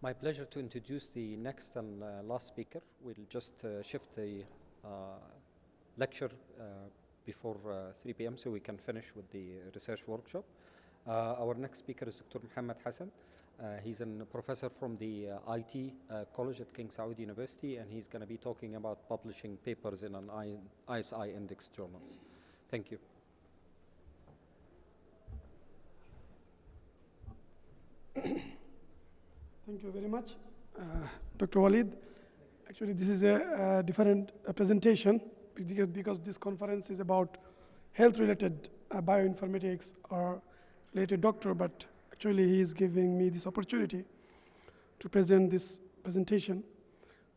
My pleasure to introduce the next and last speaker. We'll just shift the lecture before 3 p.m. so we can finish with the research workshop. Our next speaker is Dr. Mohammad Hassan. He's a professor from the IT college at King Saud University, and he's going to be talking about publishing papers in an ISI index journals. Thank you. Thank you very much, Dr. Walid. Actually, this is a different presentation because this conference is about health-related bioinformatics or related doctor, but actually he is giving me this opportunity to present this presentation.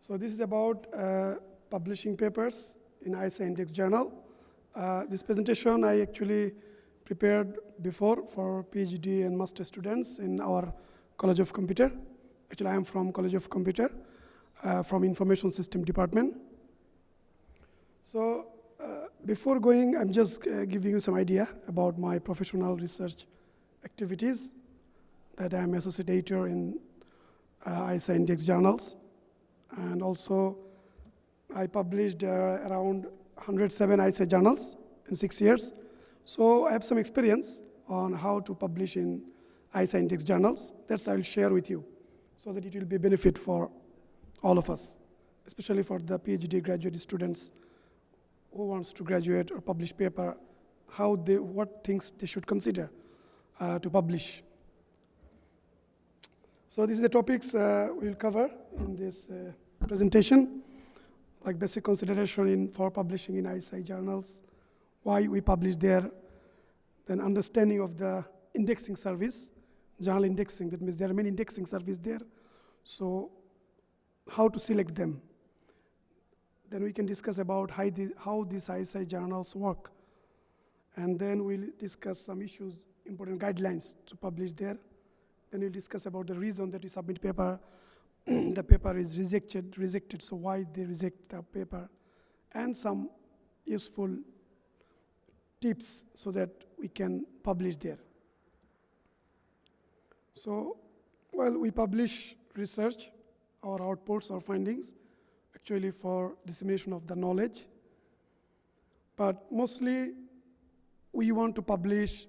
So this is about publishing papers in ISI Index Journal. This presentation I actually prepared before for PhD and master students in our College of Computer. Actually, I am from College of Computer, from Information System Department. So before going, I'm just giving you some idea about my professional research activities, that I'm associate editor in ISI Index journals. And also, I published around 107 ISI journals in 6 years. So I have some experience on how to publish in ISI Index journals. That's I will share with you, so that it will be a benefit for all of us, especially for the PhD graduate students who wants to graduate or publish paper, what things they should consider to publish. So these are the topics we'll cover in this presentation, like basic consideration for publishing in ISI journals, why we publish there, then understanding of the indexing service, journal indexing. That means there are many indexing services there. So how to select them. Then we can discuss about how these ISI journals work. And then we'll discuss some issues, important guidelines to publish there. Then we'll discuss about the reason that you submit paper, the paper is rejected, so why they reject the paper, and some useful tips so that we can publish there. So, well, we publish research, our outputs or findings, actually for dissemination of the knowledge. But mostly, we want to publish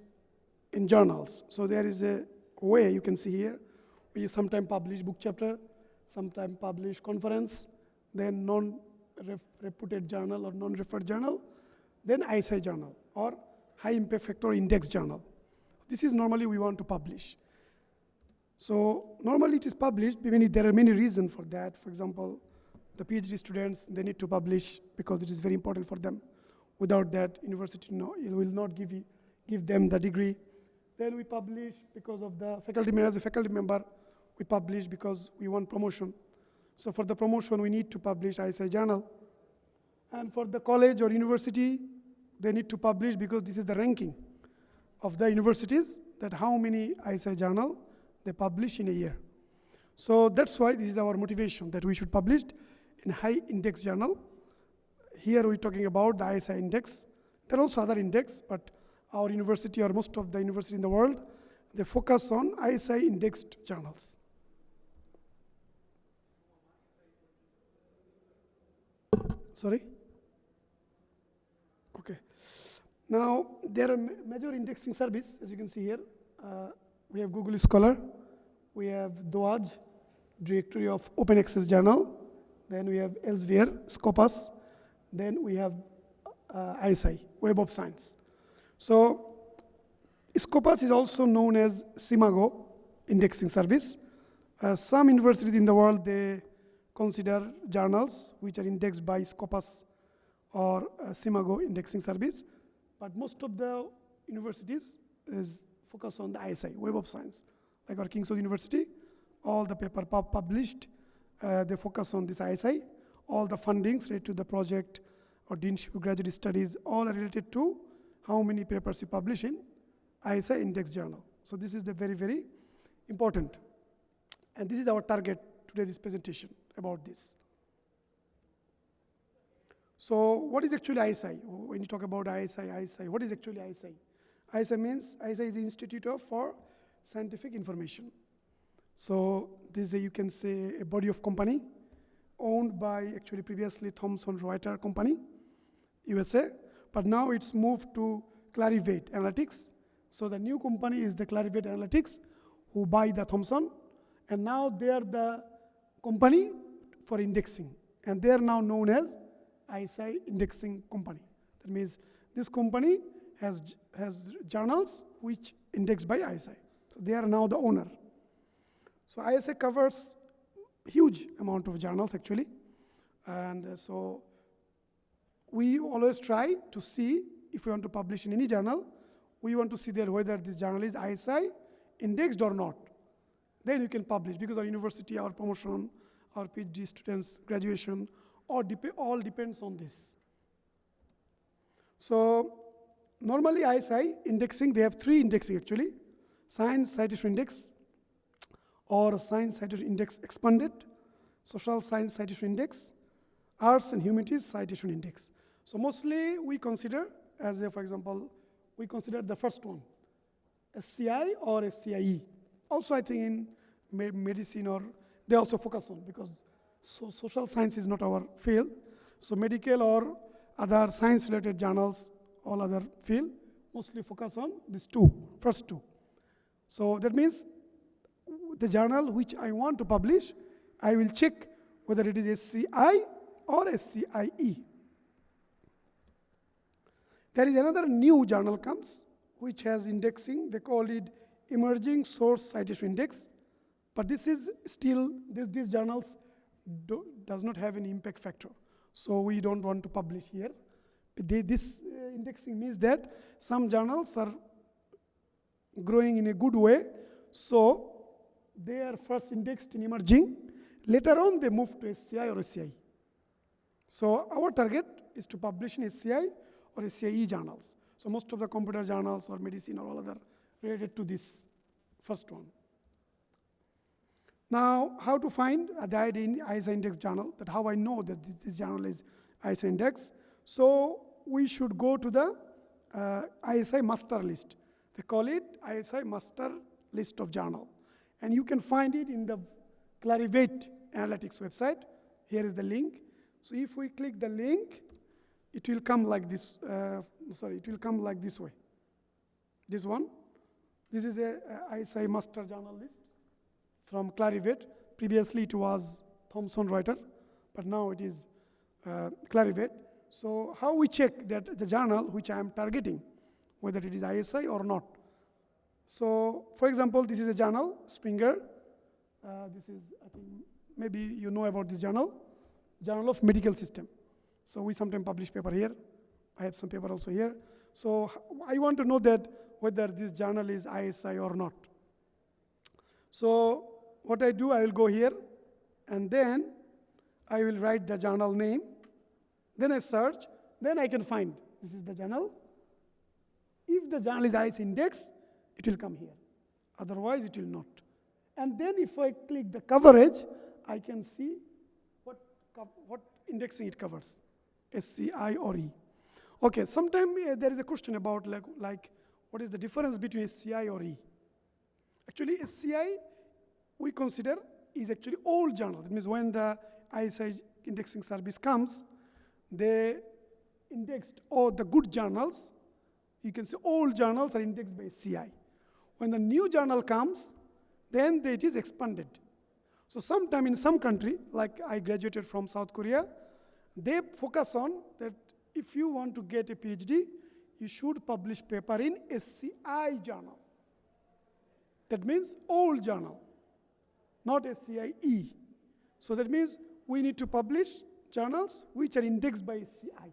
in journals. So there is a way you can see here. We sometimes publish book chapter, sometimes publish conference, then non-reputed journal or non-referred journal, then ISI journal or high impact factor index journal. This is normally we want to publish. So normally it is published, even if there are many reasons for that. For example, the PhD students, they need to publish because it is very important for them. Without that, university will not give them the degree. Then we publish because of the faculty, as a faculty member, we publish because we want promotion. So for the promotion, we need to publish ISI journal. And for the college or university, they need to publish because this is the ranking of the universities, that how many ISI journal they publish in a year. So that's why this is our motivation, that we should publish in high index journal. Here we're talking about the ISI index. There are also other index, but our university or most of the university in the world, they focus on ISI indexed journals. Sorry? Okay. Now, there are major indexing service, as you can see here. We have Google Scholar, we have DOAJ, Directory of Open Access Journal, then we have Elsevier, Scopus, then we have ISI, Web of Science. So Scopus is also known as SIMAGO indexing service. Some universities in the world, they consider journals which are indexed by Scopus or SIMAGO indexing service. But most of the universities is focus on the ISI, Web of Science. Like our King Saud University, all the paper published, they focus on this ISI. All the fundings related to the project or deanship graduate studies, all are related to how many papers you publish in ISI Index Journal. So this is the very, very important. And this is our target today, this presentation about this. So what is actually ISI? When you talk about ISI, what is actually ISI? ISI means, ISI is the Institute for Scientific Information. So this is, you can say, a body of company owned by actually previously Thomson Reuters company, USA, but now it's moved to Clarivate Analytics. So the new company is the Clarivate Analytics, who buy the Thomson, and now they are the company for indexing, and they are now known as ISI Indexing Company. That means this company has journals which indexed by ISI. So they are now the owner. So ISI covers huge amount of journals actually, and so we always try to see if we want to publish in any journal, we want to see there whether this journal is ISI indexed or not. Then you can publish, because our university, our promotion, our PhD students, graduation, all depends on this. So normally ISI indexing, they have 3 indexing actually: Science Citation Index, or Science Citation Index Expanded, Social Science Citation Index, Arts and Humanities Citation Index. So mostly we consider, as a, for example, we consider the first one, SCI or SCIE. Also I think in medicine, or they also focus on, because social science is not our field. So medical or other science related journals, all other field, mostly focus on these first two. So that means the journal which I want to publish, I will check whether it is SCI or SCIE. There is another new journal comes, which has indexing. They call it Emerging Source Citation Index. But this is still, these journals does not have any impact factor. So we don't want to publish here. This indexing means that some journals are growing in a good way, so they are first indexed in emerging. Later on, they move to SCI or SCI. So our target is to publish in SCI or SCIE journals. So most of the computer journals or medicine or all other related to this first one. Now, how to find the ISI index journal, that how I know that this journal is ISI index. So we should go to the ISI master list. They call it ISI master list of journal. And you can find it in the Clarivate Analytics website. Here is the link. So if we click the link, it will come like this. It will come like this way. This one. This is a ISI master journal list from Clarivate. Previously it was Thomson Reuters, but now it is Clarivate. So how we check that the journal which I am targeting, whether it is ISI or not. So for example, this is a journal, Springer. This is, I think, maybe you know about this journal, Journal of Medical System. So we sometimes publish paper here. I have some paper also here. So I want to know that whether this journal is ISI or not. So what I do, I will go here, and then I will write the journal name. Then I search. Then I can find this is the journal. If the journal is ISI index, it will come here. Otherwise, it will not. And then if I click the coverage, I can see what indexing it covers, SCI or E. Okay, sometimes there is a question about like what is the difference between SCI or E. Actually, SCI we consider is actually all journals. That means when the ISI indexing service comes, they indexed all the good journals. You can see all journals are indexed by SCI. When the new journal comes, then it is expanded. So sometime in some country, like I graduated from South Korea, they focus on that if you want to get a PhD, you should publish paper in SCI journal. That means all journal, not SCIE. So that means we need to publish journals which are indexed by SCI.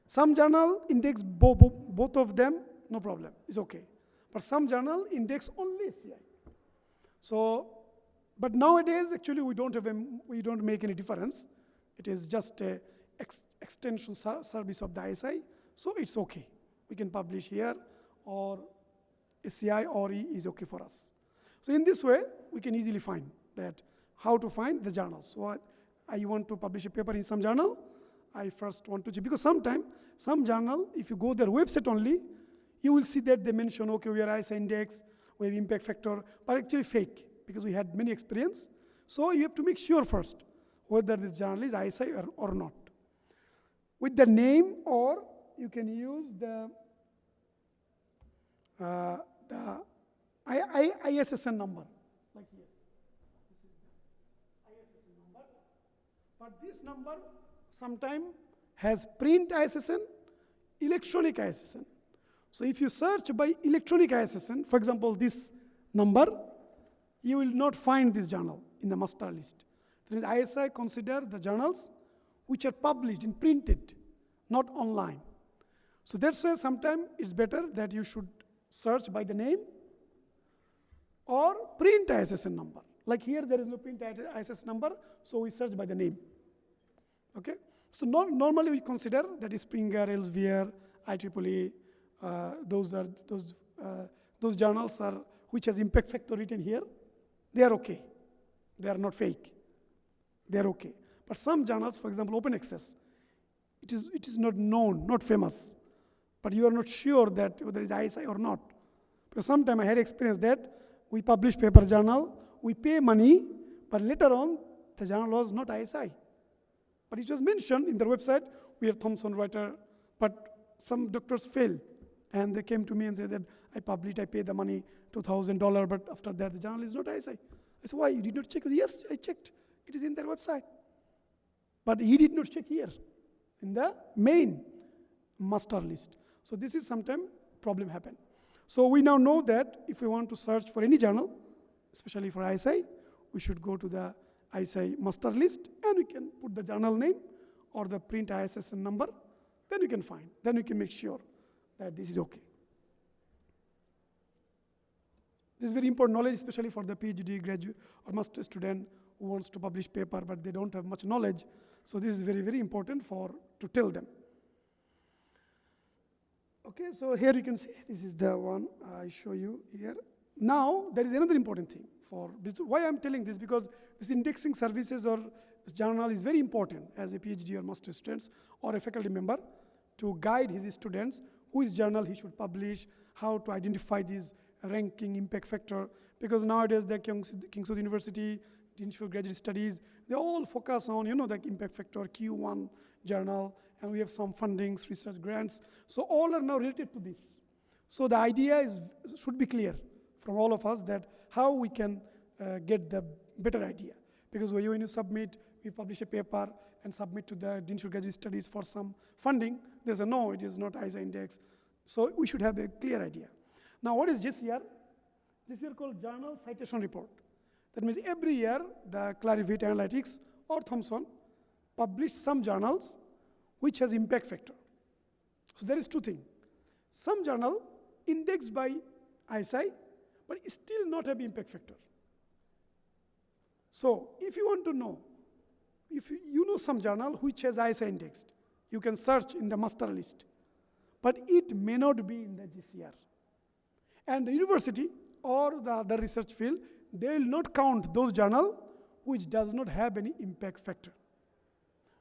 Some journal index both of them, no problem, it's okay. But some journal index only SCI. So, but nowadays actually we don't make any difference. It is just a extension service of the ISI, so it's okay. We can publish here, or SCI or E is okay for us. So in this way, we can easily find that how to find the journals. So I want to publish a paper in some journal. I first want to check, because sometimes some journal, if you go their website only, you will see that they mention, okay, we are ISI index, we have impact factor, but actually fake. because we had many experience. So you have to make sure first whether this journal is ISI or not. With the name, or you can use the ISSN number, like here. This is the ISSN number. But this number sometimes has print ISSN, electronic ISSN. So if you search by electronic ISSN, for example, this number, you will not find this journal in the master list. That means ISI consider the journals which are published and printed, not online. So that's why sometimes it's better that you should search by the name or print ISSN number. Like here, there is no print ISSN number, so we search by the name. Okay? So normally we consider that is Springer, Elsevier, IEEE, those journals are which has impact factor written here. They are okay. They are not fake. They are okay. But some journals, for example, open access, it is not known, not famous. But you are not sure that whether it is ISI or not. Because sometimes I had experience that we publish paper journal, we pay money, but later on the journal was not ISI. But it was mentioned in their website, we are Thomson writer, but some doctors fail. And they came to me and said that I published, I paid the money, $2,000, but after that the journal is not ISI. I said, why, you did not check? Yes, I checked. It is in their website. But he did not check here, in the main master list. So this is sometimes problem happen. So we now know that if we want to search for any journal, especially for ISI, we should go to the ISI master list and we can put the journal name or the print ISSN number, then we can find. Then we can make sure that this is okay. This is very important knowledge, especially for the PhD graduate or master student who wants to publish paper, but they don't have much knowledge. So this is very, very important to tell them. Okay, so here you can see, this is the one I show you here. Now, there is another important thing. Why I'm telling this, because this indexing services or journal is very important as a PhD or master students or a faculty member to guide his students which journal he should publish, how to identify this ranking impact factor, because nowadays the Kingswood University, the Institute of Graduate Studies, they all focus on, the impact factor, Q1 journal, and we have some fundings, research grants. So all are now related to this. So the idea should be clear from all of us that how we can get the better idea. Because when you submit, we publish a paper and submit to the Institute of Graduate Studies for some funding, there's a no, it is not ISI index. So we should have a clear idea. Now what is JCR? JCR called Journal Citation Report. That means every year the Clarivate Analytics or Thomson publish some journals which has impact factor. So there is two things. Some journal indexed by ISI, but still not have impact factor. So if you want to know, if you know some journal which has ISI indexed, you can search in the master list, but it may not be in the JCR. And the university or the other research field, they will not count those journal which does not have any impact factor.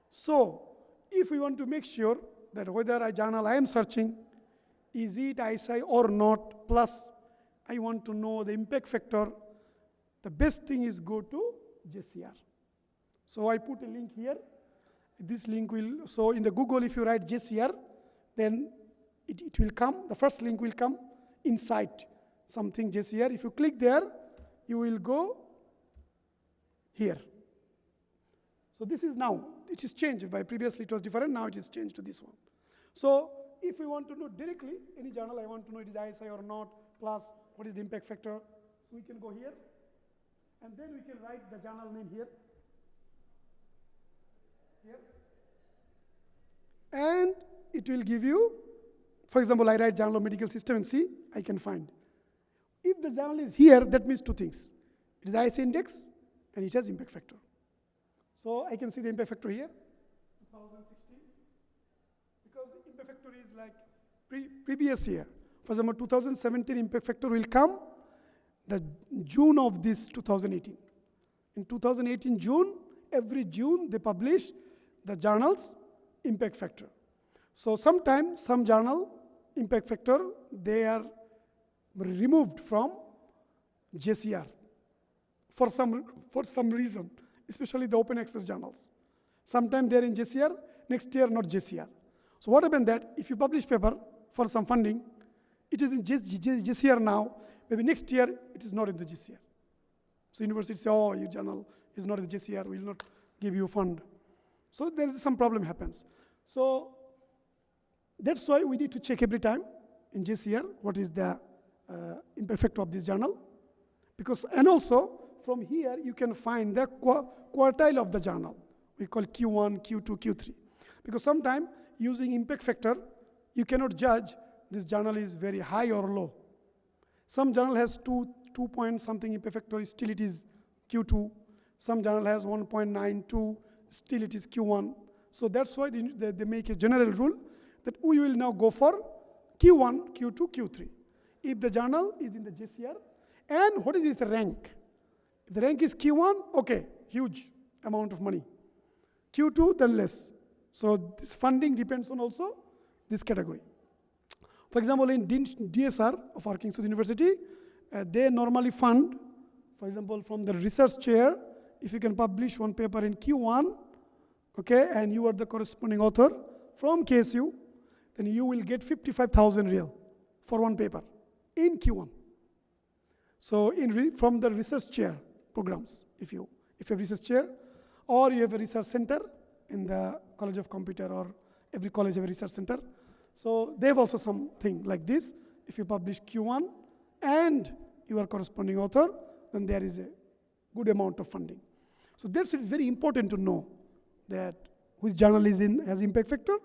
So if we want to make sure that whether a journal I am searching, is it ISI or not, plus I want to know the impact factor, the best thing is go to JCR. So I put a link here. This link will, so in the Google, if you write JCR, then it will come, the first link will come inside something JCR. If you click there, you will go here. So this is now, it is changed. By previously it was different, now it is changed to this one. So if we want to know directly, any journal I want to know it is ISI or not, plus what is the impact factor, so we can go here, and then we can write the journal name here. Here. And it will give you, for example, I write Journal of Medical System and see, I can find. If the journal is here, that means two things. It is ISI index and it has impact factor. So I can see the impact factor here, 2016. Because impact factor is like previous year. For example, 2017 impact factor will come the June of this 2018. In 2018 June, every June they publish the journal's impact factor. So sometimes some journal impact factor, they are removed from JCR. for some reason, especially the open access journals. Sometimes they're in JCR, next year not JCR. So what happened that if you publish paper for some funding, it is in JCR now, maybe next year it is not in the JCR. So university say, oh, your journal is not in the JCR, we will not give you fund. So there is some problem happens. So that's why we need to check every time in JCR what is the impact of this journal. Because, and also from here you can find the quartile of the journal. We call Q1, Q2, Q3. Because sometimes using impact factor, you cannot judge this journal is very high or low. Some journal has 2 point something impact factor, still it is Q2. Some journal has 1.92, still it is Q1. So that's why they make a general rule that we will now go for Q1, Q2, Q3. If the journal is in the JCR, and what is its rank? If the rank is Q1, okay, huge amount of money. Q2, then less. So this funding depends on also this category. For example, in DSR of our Kingswood University, they normally fund, for example, from the research chair, if you can publish one paper in Q1, okay, and you are the corresponding author from KSU, then you will get 55,000 real for one paper in Q1. So from the research chair programs, if you have research chair, or you have a research center in the College of Computer, or every college have a research center. So they have also something like this. If you publish Q1 and you are corresponding author, then there is a good amount of funding. So that's it's very important to know that which journal is has impact factor,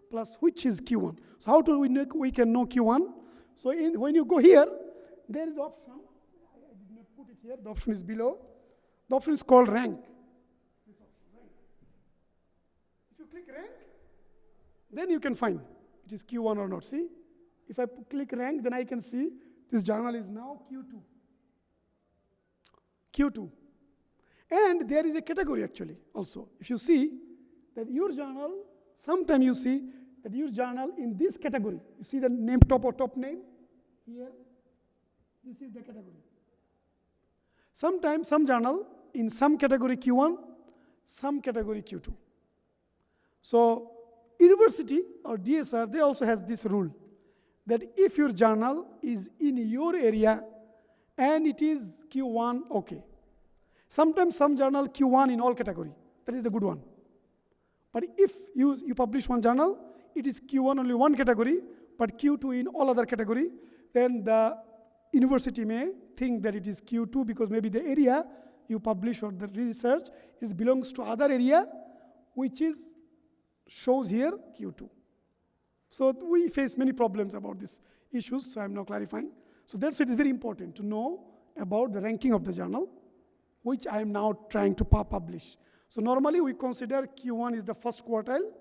plus which is Q1. So how do we can know Q1? So when you go here, there is option. I did not put it here. The option is below. The option is called rank. This option, rank. If you click rank, then you can find it is Q1 or not. See, if I click rank, then I can see this journal is now Q2. Q2. And there is a category actually also. If you see that your journal, sometimes you see that your journal in this category, you see the name top name here, this is the category. Sometimes some journal in some category Q1, some category Q2. So university or DSR, they also has this rule that if your journal is in your area and it is Q1, okay. Sometimes some journal Q1 in all category, that is the good one. But if you publish one journal, it is Q1 only one category, but Q2 in all other category, then the university may think that it is Q2 because maybe the area you publish or the research belongs to other area, which is shows here Q2. So we face many problems about these issues, so I'm now clarifying. So that's it is very important to know about the ranking of the journal, which I am now trying to publish. So normally we consider Q1 is the first quartile,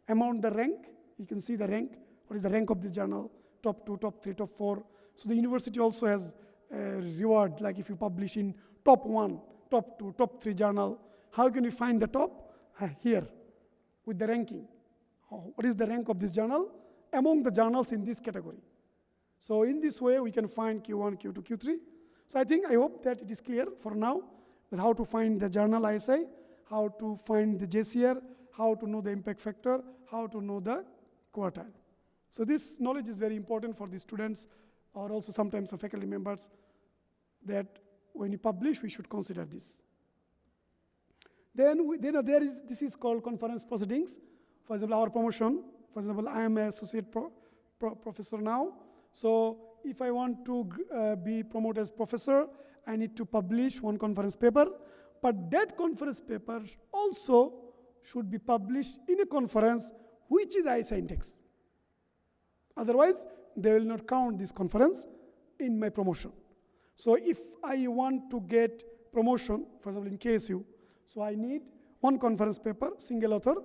among the rank, you can see the rank, what is the rank of this journal, top 2, top 3, top 4. So the university also has a reward, like if you publish in top 1, top 2, top 3 journal, how can you find the top? Here, with the ranking. What is the rank of this journal among the journals in this category? So in this way, we can find Q1, Q2, Q3. So I hope that it is clear for now that how to find the journal ISI, how to find the JCR, how to know the impact factor, how to know the quartile. So this knowledge is very important for the students or also sometimes the faculty members that when you publish, we should consider this. Then this is called conference proceedings. For example, our promotion. For example, I am an associate professor now. So if I want to be promoted as professor, I need to publish one conference paper. But that conference paper also should be published in a conference which is ISI index. Otherwise, they will not count this conference in my promotion. So if I want to get promotion, for example, in KSU, so I need one conference paper, single author,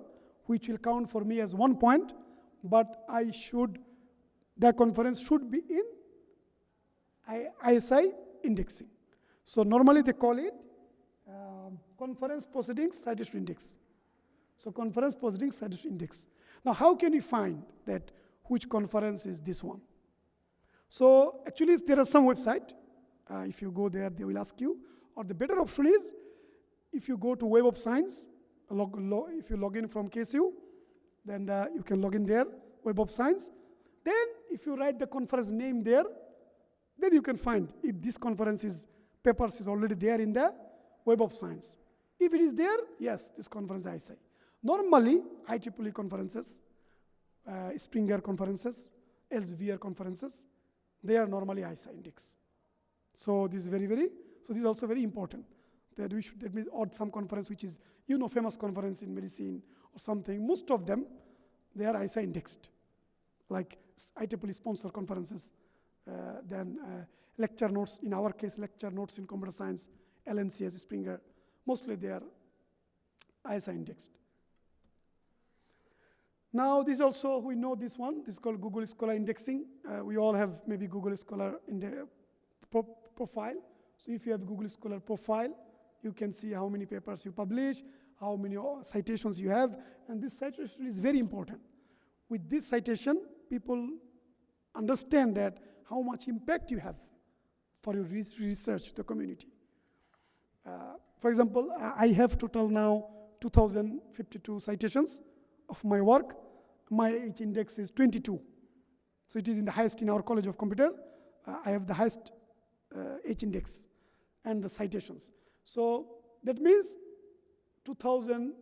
which will count for me as 1 point, but the conference should be in ISI indexing. So normally they call it conference proceedings citation index. So conference proceedings citation index. Now how can you find that which conference is this one? So actually there are some website. If you go there, they will ask you, Or the better option is, if you go to Web of Science, if you log in from KSU, then you can log in there, Web of Science. Then if you write the conference name there, then you can find if this papers is already there in the Web of Science. If it is there, yes, this conference is ISI. Normally, IEEE conferences, Springer conferences, Elsevier conferences, they are normally ISI index. So this is also very important. That means odd some conference which is, famous conference in medicine or something. Most of them, they are ISI indexed. Like IEEE sponsor conferences, then lecture notes, in our case, lecture notes in computer science, LNCS, Springer, mostly they are ISI indexed. Now this also, we know this one, this is called Google Scholar indexing. We all have maybe Google Scholar in the profile. So if you have Google Scholar profile, you can see how many papers you publish, how many citations you have, and this citation is very important. With this citation, people understand that how much impact you have for your research to the community. For example, I have total now 2,052 citations of my work. My H index is 22. So it is in the highest in our College of Computer. I have the highest H index and the citations. So that means 2,000,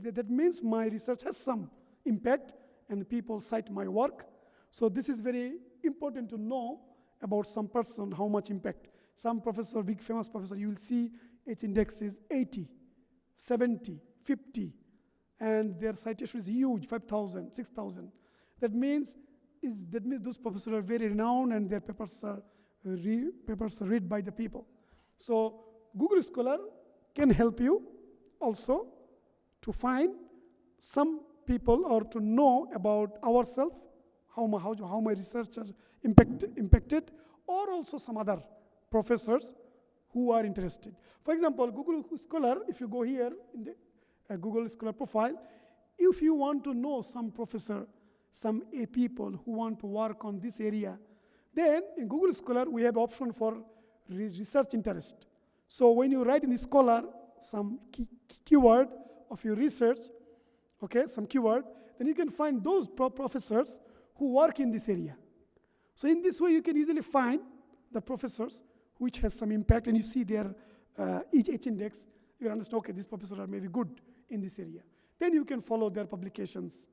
that means my research has some impact and people cite my work. So this is very important to know about some person, how much impact. Some professor, big famous professor, you will see H index is 80, 70, 50, and their citation is huge, 5,000, 6,000. That means those professors are very renowned and their papers are read by the people. So Google Scholar can help you also to find some people or to know about ourselves, how my research are impacted, or also some other professors who are interested. For example, Google Scholar, if you go here in the Google Scholar profile, if you want to know some professor, some people who want to work on this area, then in Google Scholar, we have option for research interest. So when you write in the Scholar some keyword of your research, okay, some keyword, then you can find those professors who work in this area. So in this way, you can easily find the professors which has some impact, and you see their each H index, you understand, okay, these professors are maybe good in this area. Then you can follow their publications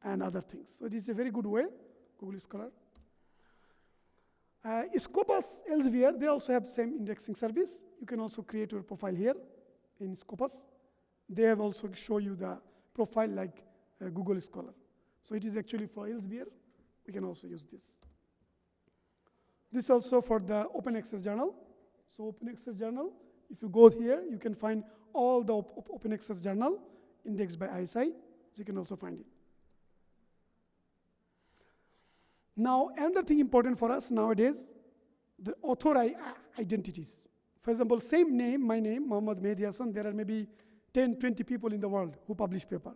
and other things. So this is a very good way, Google Scholar. Scopus, Elsevier, they also have same indexing service. You can also create your profile here in Scopus. They have also show you the profile like Google Scholar. So it is actually for Elsevier. We can also use this. This also for the Open Access Journal. So Open Access Journal, if you go here, you can find all the Open Access Journal indexed by ISI. So you can also find it. Now, another thing important for us nowadays, the author identities. For example, same name, my name, Mohammad Hassan, there are maybe 10, 20 people in the world who publish paper.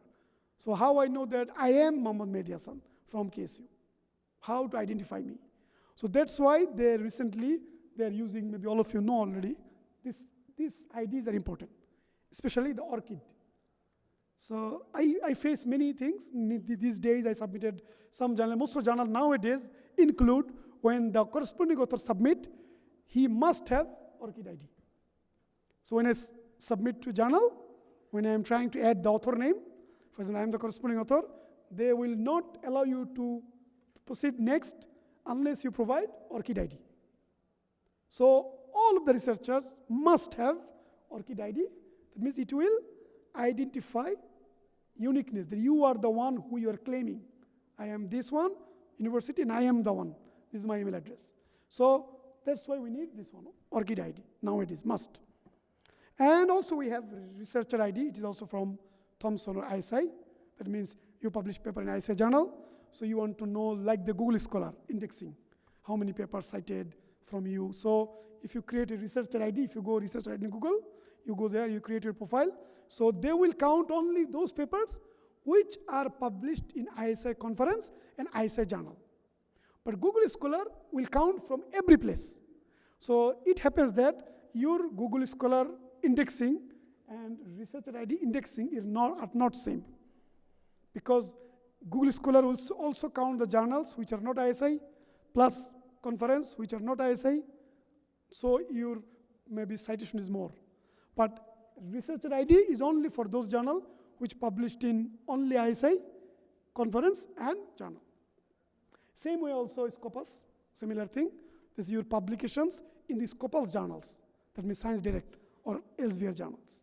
So how I know that I am Mohammad Hassan from KSU? How to identify me? So that's why they're using, maybe all of you know already, these IDs are important, especially the ORCID. So I face many things. These days I submitted some journal. Most of journal nowadays include when the corresponding author submit, he must have ORCID ID. So when I submit to journal, when I am trying to add the author name, for example, I am the corresponding author, they will not allow you to proceed next unless you provide ORCID ID. So all of the researchers must have ORCID ID. That means it will identify uniqueness, that you are the one who you are claiming. I am this one, university, and I am the one. This is my email address. So that's why we need this one, ORCID ID. Nowadays, must. And also we have researcher ID. It is also from Thomson or ISI. That means you publish paper in ISI journal. So you want to know, like the Google Scholar indexing, how many papers cited from you. So if you create a researcher ID, if you go researcher ID in Google, you go there, you create your profile. So they will count only those papers which are published in ISI conference and ISI journal. But Google Scholar will count from every place. So it happens that your Google Scholar indexing and researcher ID indexing are not same. Because Google Scholar will also count the journals which are not ISI, plus conference which are not ISI, so your maybe citation is more. But researcher ID is only for those journals which published in only ISI, conference and journal. Same way also Scopus, similar thing. This is your publications in the Scopus journals, that means Science Direct or Elsevier journals.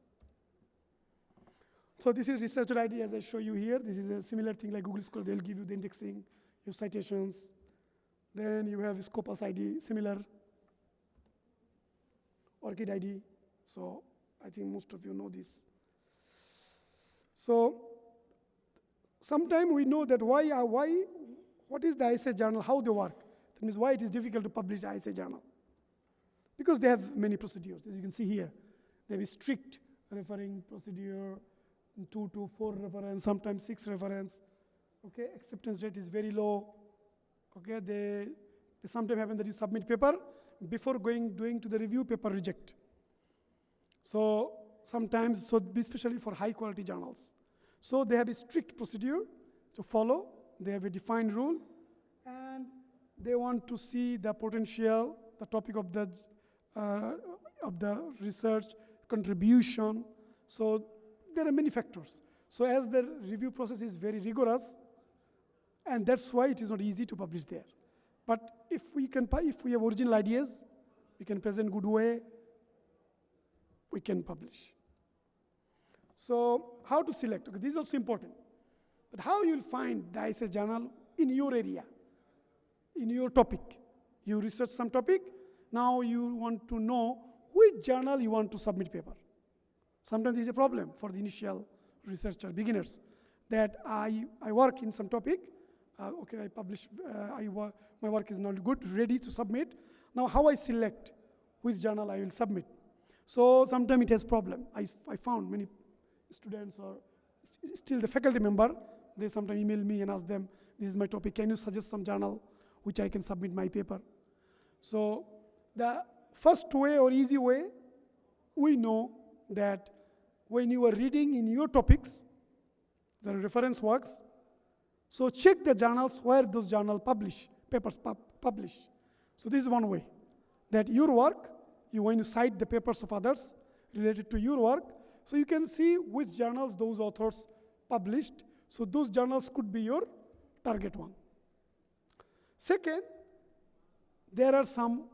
So this is researcher ID as I show you here. This is a similar thing like Google Scholar. They'll give you the indexing, your citations. Then you have Scopus ID, similar. ORCID ID. So I think most of you know this. So sometimes we know that what is the ISA journal, how they work. That means why it is difficult to publish the ISA journal. Because they have many procedures, as you can see here. They have a strict referring procedure, 2 to 4 reference, sometimes 6 reference. Okay, acceptance rate is very low. Okay, they sometimes happen that you submit paper, before doing to the review, paper reject. So sometimes, so especially for high quality journals. So they have a strict procedure to follow. They have a defined rule, and they want to see the potential, the topic of the research, contribution. So there are many factors. So as the review process is very rigorous, and that's why it is not easy to publish there. But if we have original ideas, we can present good way, we can publish. So how to select? Okay, this is also important. But how you'll find the ISA journal in your area, in your topic. You research some topic, now you want to know which journal you want to submit paper. Sometimes this is a problem for the initial researcher, beginners, that I work in some topic, okay, I publish, my work is not good, ready to submit. Now how I select which journal I will submit? So sometimes it has problem. I found many students or still the faculty member, they sometimes email me and ask them, this is my topic, can you suggest some journal which I can submit my paper? So the first way or easy way, we know that when you are reading in your topics, the reference works, so check the journals where those journals publish, papers publish. So this is one way, that your work, you want to cite the papers of others related to your work, so you can see which journals those authors published. So those journals could be your target one. Second, there are some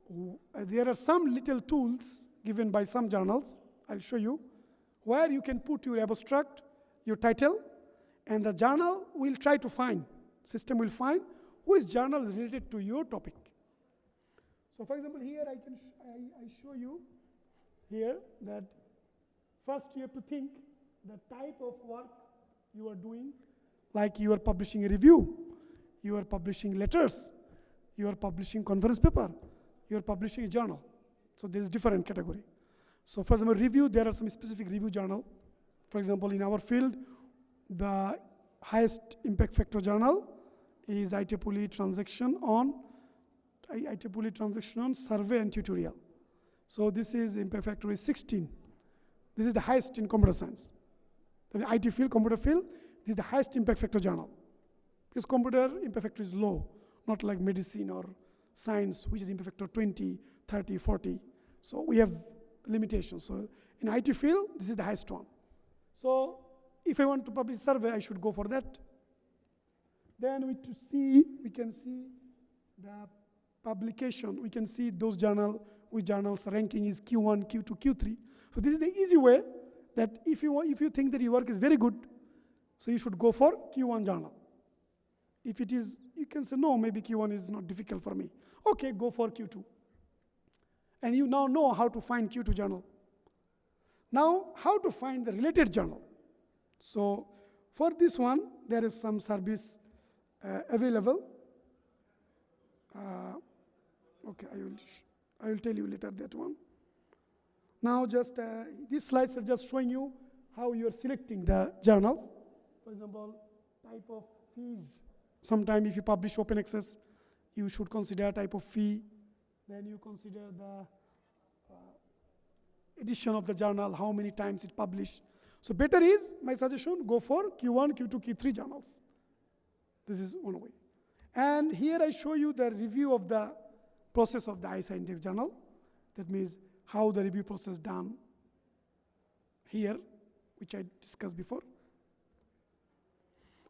little tools given by some journals, I'll show you, where you can put your abstract, your title, and the journal will try to find, system will find which journal is related to your topic. So for example, here I show you here that first you have to think the type of work you are doing, like you are publishing a review, you are publishing letters, you are publishing conference paper, you are publishing a journal. So there is different category. So for example, review, there are some specific review journal. For example, in our field, the highest impact factor journal is IEEE transaction on survey and tutorial. So this is impact factor is 16. This is the highest in computer science. The IT field, computer field, this is the highest impact factor journal. Because computer impact factor is low, not like medicine or science, which is impact factor 20, 30, 40. So we have limitations. So in IT field, this is the highest one. So if I want to publish a survey, I should go for that. Then we can see the publication. We can see those journals, which journals ranking is Q1, Q2, Q3. So this is the easy way that if you think that your work is very good, so you should go for Q1 journal. If it is, you can say, no, maybe Q1 is not difficult for me. Okay, go for Q2. And you now know how to find Q2 journal. Now, how to find the related journal? So for this one, there is some service available. Okay, I will tell you later that one. Now just, these slides are just showing you how you are selecting the journals. For example, type of fees. Sometimes if you publish open access, you should consider type of fee. Then you consider the edition of the journal, how many times it published. So better is, my suggestion, go for Q1, Q2, Q3 journals. This is one way. And here I show you the review of the process of the ISI index journal. That means how the review process done here, which I discussed before.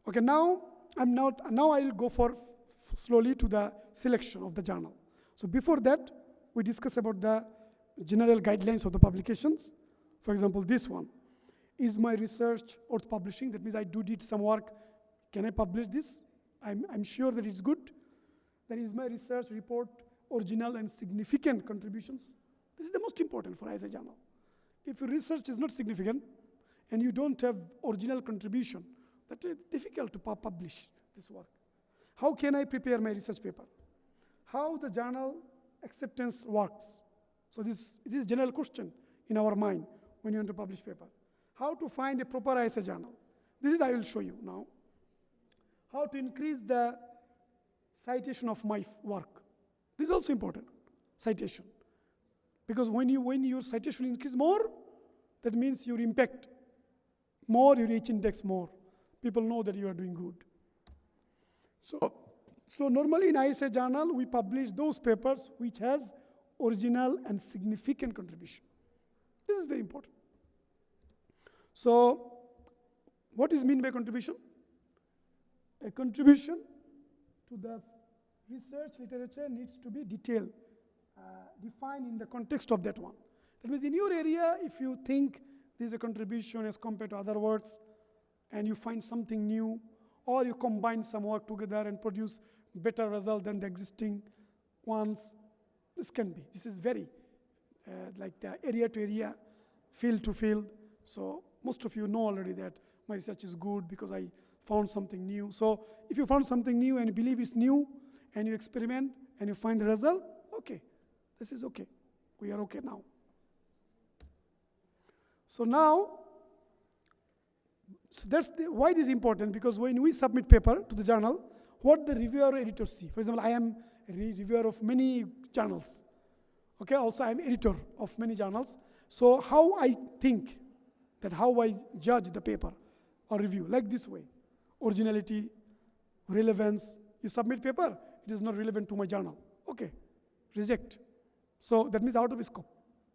Okay, now I will go for slowly to the selection of the journal. So before that, we discuss about the general guidelines of the publications. For example, this one. Is my research worth publishing? That means I did some work. Can I publish this? I'm sure that it's good. Then is my research report original and significant contributions? This is the most important for ISI journal. If your research is not significant and you don't have original contribution, that is difficult to publish this work. How can I prepare my research paper? How the journal acceptance works? So this is a general question in our mind when you want to publish paper. How to find a proper ISI journal? This is I will show you now. How to increase the citation of my work? This is also important, citation. Because when your citation increase more, that means your impact more, your H index more. People know that you are doing good. So normally in ISI journal, we publish those papers which has original and significant contribution. This is very important. So what is mean by contribution? A contribution to the research literature needs to be detailed, defined in the context of that one. That means in your area, if you think there's a contribution as compared to other works, and you find something new, or you combine some work together and produce better result than the existing ones, this can be. This is very like the area to area, field to field. So most of you know already that my research is good because I found something new. So if you found something new and you believe it's new, and you experiment and you find the result, okay, this is okay. We are okay now. So now, that's why this is important, because when we submit paper to the journal, what the reviewer or editor see. For example, I am a reviewer of many journals. Okay, also I am editor of many journals. So how I think, that how I judge the paper or review, like this way. Originality, relevance. You submit paper, it is not relevant to my journal. Okay, reject. So that means out of scope.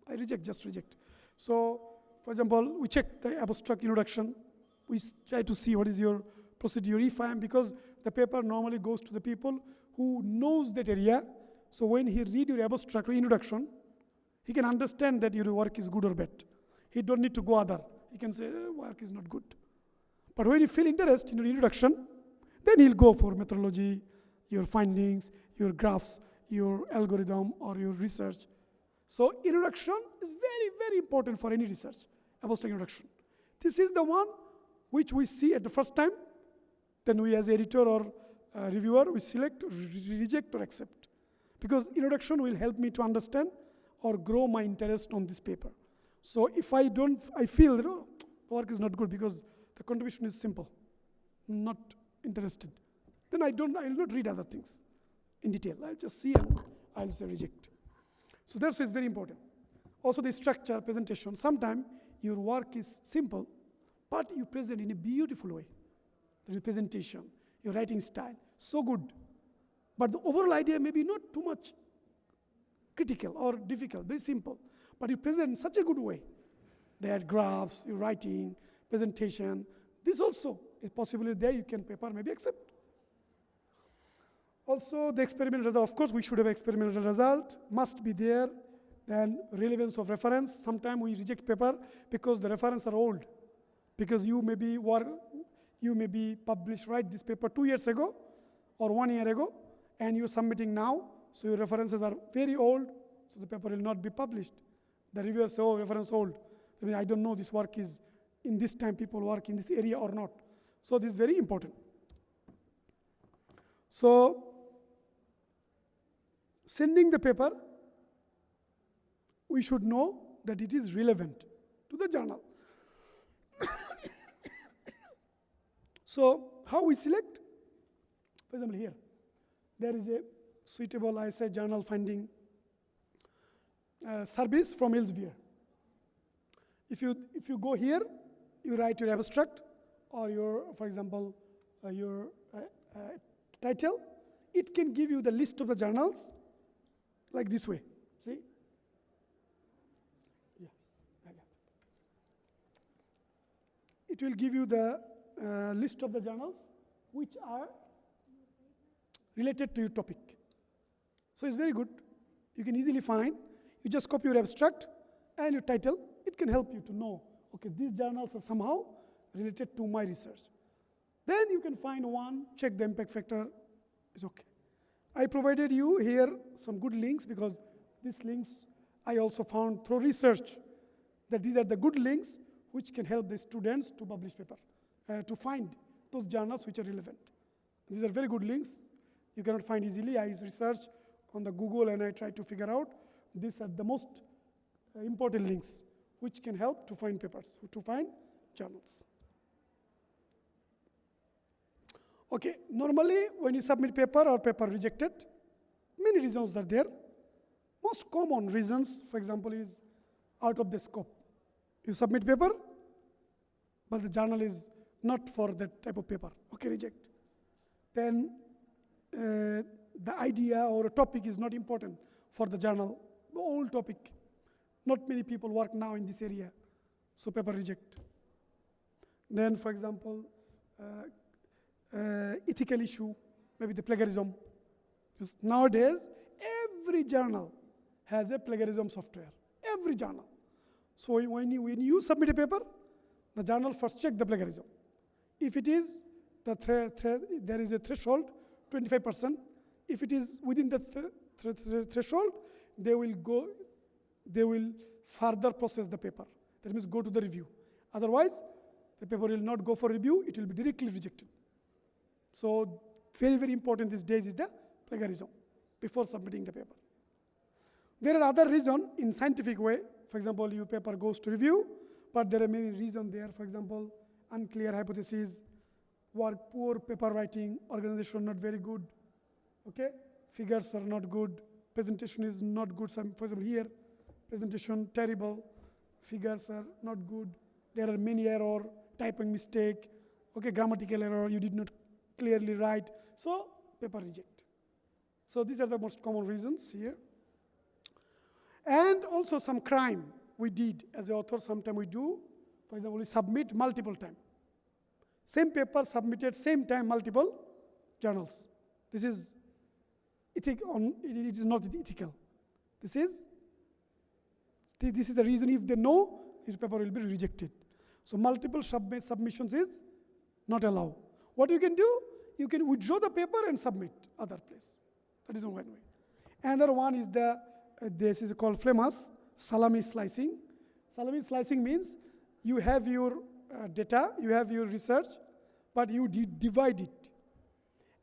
I reject, just reject. So, for example, we check the abstract introduction. We try to see what is your procedure. If I am, because the paper normally goes to the people who knows that area. So when he read your abstract or introduction, he can understand that your work is good or bad. He don't need to go other. He can say, work is not good. But when you feel interest in your introduction, then he'll go for methodology, your findings, your graphs, your algorithm, or your research. So introduction is very, very important for any research, abstract introduction. This is the one which we see at the first time. Then we as editor or reviewer, we select, reject, or accept. Because introduction will help me to understand or grow my interest on this paper. So if I feel that work is not good because the contribution is simple, not interested, then I will not read other things in detail. I'll just see and I'll say reject. So that's very important. Also the structure, presentation. Sometimes your work is simple, but you present in a beautiful way. The presentation, your writing style, so good. But the overall idea may be not too much critical or difficult, very simple. But you present in such a good way. There are graphs, your writing, presentation. This also is possibly there. You can paper maybe accept. Also the experimental result. Of course, we should have experimental result. Must be there. Then relevance of reference. Sometimes we reject paper because the references are old. Because you may be published, write this paper 2 years ago or 1 year ago, and you're submitting now, so your references are very old, so the paper will not be published. The reviewer says, oh, reference old. I mean, I don't know this work is, in this time people work in this area or not. So this is very important. So, sending the paper, we should know that it is relevant to the journal. So, how we select? For example, here, there is a suitable ISI journal finding service from Elsevier. If you go here, you write your abstract or your, for example, your title. It can give you the list of the journals like this way. See? Yeah. It will give you the list of the journals which are related to your topic. So it's very good. You can easily find. You just copy your abstract and your title. It can help you to know, okay, these journals are somehow related to my research. Then you can find one, check the impact factor, is okay. I provided you here some good links because these links I also found through research that these are the good links which can help the students to publish paper, to find those journals which are relevant. These are very good links. You cannot find easily. I research on the Google and I try to figure out these are the most important links which can help to find papers, to find journals. Okay, normally when you submit paper or paper rejected, many reasons are there. Most common reasons, for example, is out of the scope. You submit paper, but the journal is not for that type of paper. Okay, reject. Then the idea or a topic is not important for the journal, the whole topic. Not many people work now in this area, so paper reject. Then, for example, ethical issue, maybe the plagiarism. Because nowadays, every journal has a plagiarism software, every journal. So when you submit a paper, the journal first check the plagiarism. If it is, there is a threshold, 25%. If it is within the threshold, they will further process the paper. That means go to the review. Otherwise, the paper will not go for review, it will be directly rejected. So very, very important these days is the plagiarism before submitting the paper. There are other reasons in scientific way. For example, your paper goes to review, but there are many reasons there. For example, unclear hypothesis, poor paper writing, organization not very good, okay? Figures are not good, presentation is not good. For example, here, presentation terrible, figures are not good. There are many error, typing mistake, okay, grammatical error, you did not clearly write. So, paper reject. So these are the most common reasons here. And also some crime we did as an author, sometimes we do. For example, we submit multiple times. Same paper submitted same time, multiple journals. This is it is not ethical. This is the reason if they know, this paper will be rejected. So multiple submissions is not allowed. What you can do, you can withdraw the paper and submit other place. That is one way. Another one is this is called famous salami slicing. Salami slicing means you have your data, you have your research, but you divide it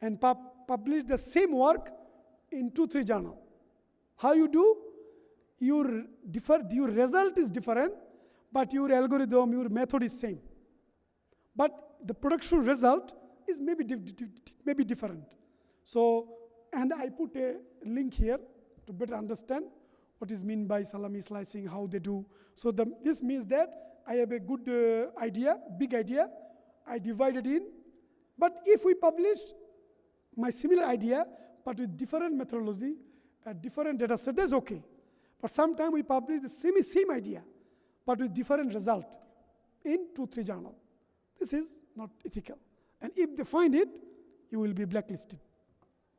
and publish the same work in 2-3 journals. How you do? Your result is different, but your algorithm, your method is same. But the production result is maybe different. So, and I put a link here to better understand what is meant by salami slicing, how they do. So this means that I have a good idea, big idea, I divided in, but if we publish my similar idea, but with different methodology, a different data set, that's okay. But sometimes we publish the same idea, but with different result in 2-3 journals. This is not ethical. And if they find it, you will be blacklisted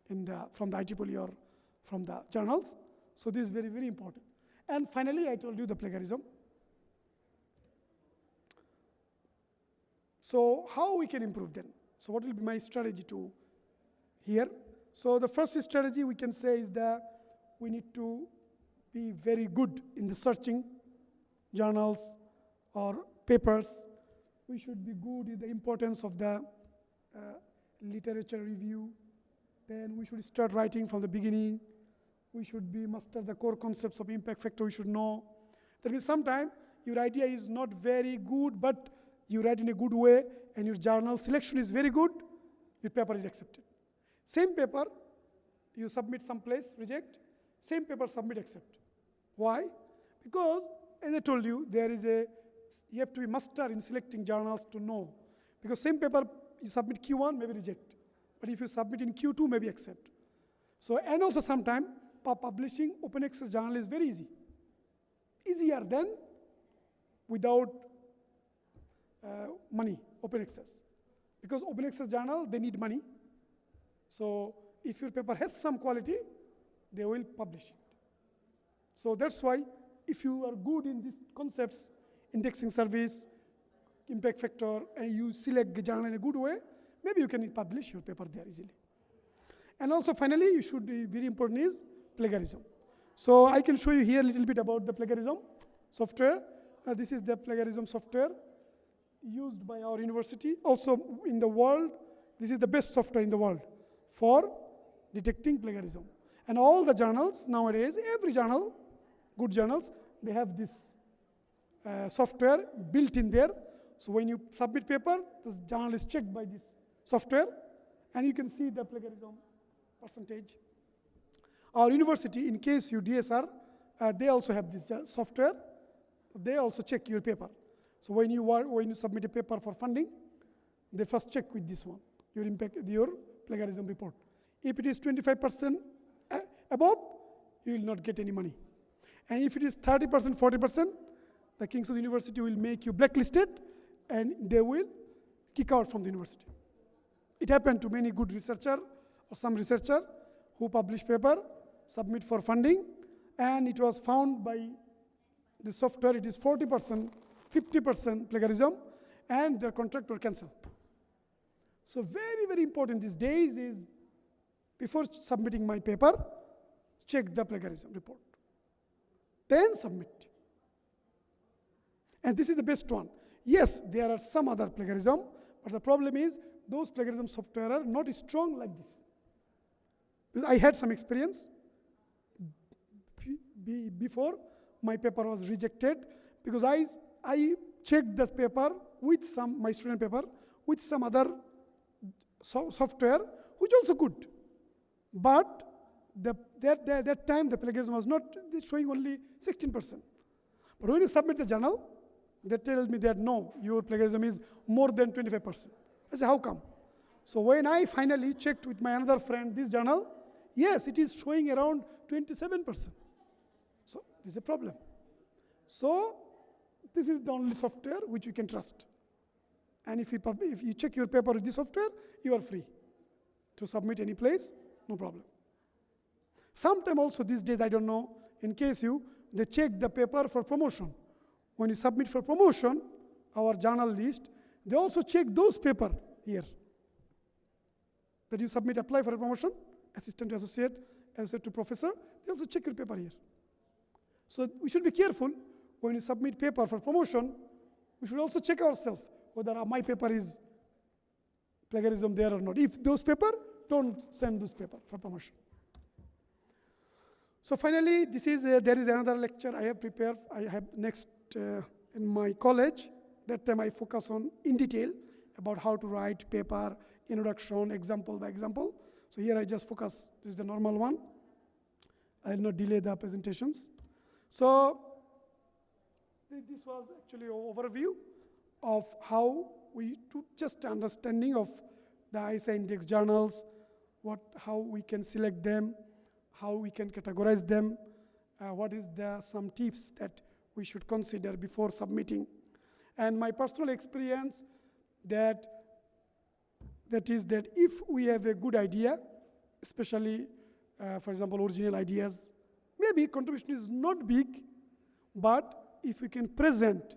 from the IEEE or from the journals. So this is very, very important. And finally, I told you the plagiarism. So how we can improve then? So what will be my strategy to here? So the first strategy we can say is that we need to be very good in the searching journals or papers. We should be good in the importance of the literature review. Then we should start writing from the beginning. We should master the core concepts of impact factor. We should know. There is sometimes your idea is not very good, but you write in a good way, and your journal selection is very good, your paper is accepted. Same paper, you submit someplace, reject. Same paper, submit, accept. Why? Because, as I told you, there is a you have to be master in selecting journals to know. Because same paper, you submit Q1, maybe reject. But if you submit in Q2, maybe accept. So, and also sometime, publishing open access journal is very easy. Easier than without money, open access. Because open access journal, they need money. So if your paper has some quality, they will publish it. So that's why if you are good in these concepts, indexing service, impact factor, and you select the journal in a good way, maybe you can publish your paper there easily. And also finally, you should be very important is plagiarism. So I can show you here a little bit about the plagiarism software. This is the plagiarism software used by our university. Also in the world, this is the best software in the world for detecting plagiarism. And all the journals nowadays, every journal, good journals, they have this software built in there. So when you submit paper, the journal is checked by this software, and you can see the plagiarism percentage. Our university, in case you DSR, they also have this software. They also check your paper. So when you submit a paper for funding, they first check with this one, your plagiarism report. If it is 25% above, you will not get any money. And if it is 30%, 40%, the Kingswood University will make you blacklisted, and they will kick out from the university. It happened to many good researcher or some researcher who publish paper, submit for funding, and it was found by the software it is 40%, 50% plagiarism, and their contract were cancelled. So very, very important these days is, before submitting my paper, check the plagiarism report. Then submit. And this is the best one. Yes, there are some other plagiarism, but the problem is those plagiarism software are not strong like this. Because I had some experience before my paper was rejected, because I checked this paper with my student paper with some other software, which also good. But that time the plagiarism was not showing only 16%. But when you submit the journal, they tell me that no, your plagiarism is more than 25%. I say, how come? So when I finally checked with my another friend this journal, yes, it is showing around 27%. So this is a problem. So this is the only software which you can trust. And if you check your paper with this software, you are free to submit any place, no problem. Sometime also these days, I don't know, in case they check the paper for promotion. When you submit for promotion, our journal list, they also check those paper here. That you submit, apply for a promotion, assistant to associate, associate to professor, they also check your paper here. So we should be careful when you submit paper for promotion. We should also check ourselves whether my paper is plagiarism there or not. If those paper, don't send those paper for promotion. So finally, there is another lecture I have prepared. I have next in my college. That time I focus on in detail about how to write paper, introduction, example by example. So here I just focus, this is the normal one. I will not delay the presentations. So this was actually an overview of how just understanding of the ISI index journals, how we can select them, how we can categorize them, what is some tips that we should consider before submitting. And my personal experience that is that if we have a good idea, especially, for example, original ideas, maybe contribution is not big, but if we can present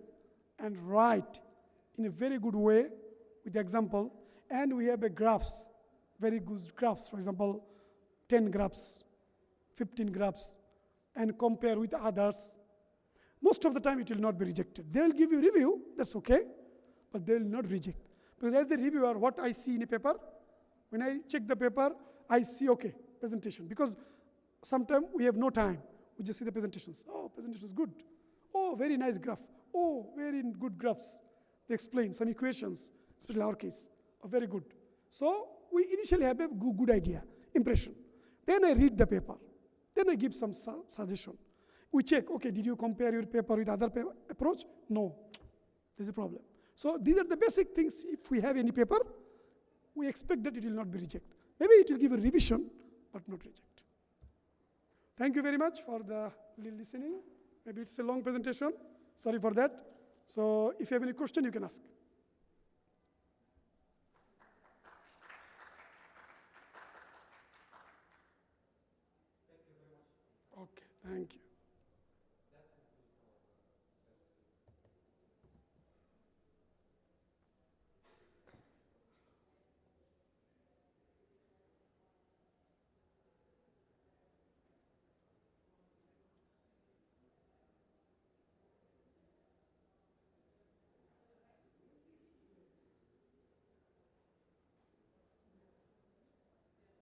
and write in a very good way with the example, and we have a graphs, very good graphs, for example, 10 graphs, 15 graphs, and compare with others, most of the time it will not be rejected. They will give you review, that's okay, but they will not reject. Because as the reviewer, what I see in a paper, when I check the paper, I see, okay, presentation. Because sometimes we have no time. We just see the presentations. Oh, presentation is good. Oh, very nice graph. Oh, very good graphs. They explain some equations, especially our case, are very good. So we initially have a good idea, impression. Then I read the paper. Then I give some suggestion. We check, okay, did you compare your paper with other approach? No. There's a problem. So these are the basic things. If we have any paper, we expect that it will not be rejected. Maybe it will give a revision, but not reject. Thank you very much for the listening. Maybe it's a long presentation. Sorry for that. So if you have any question, you can ask. Okay, thank you.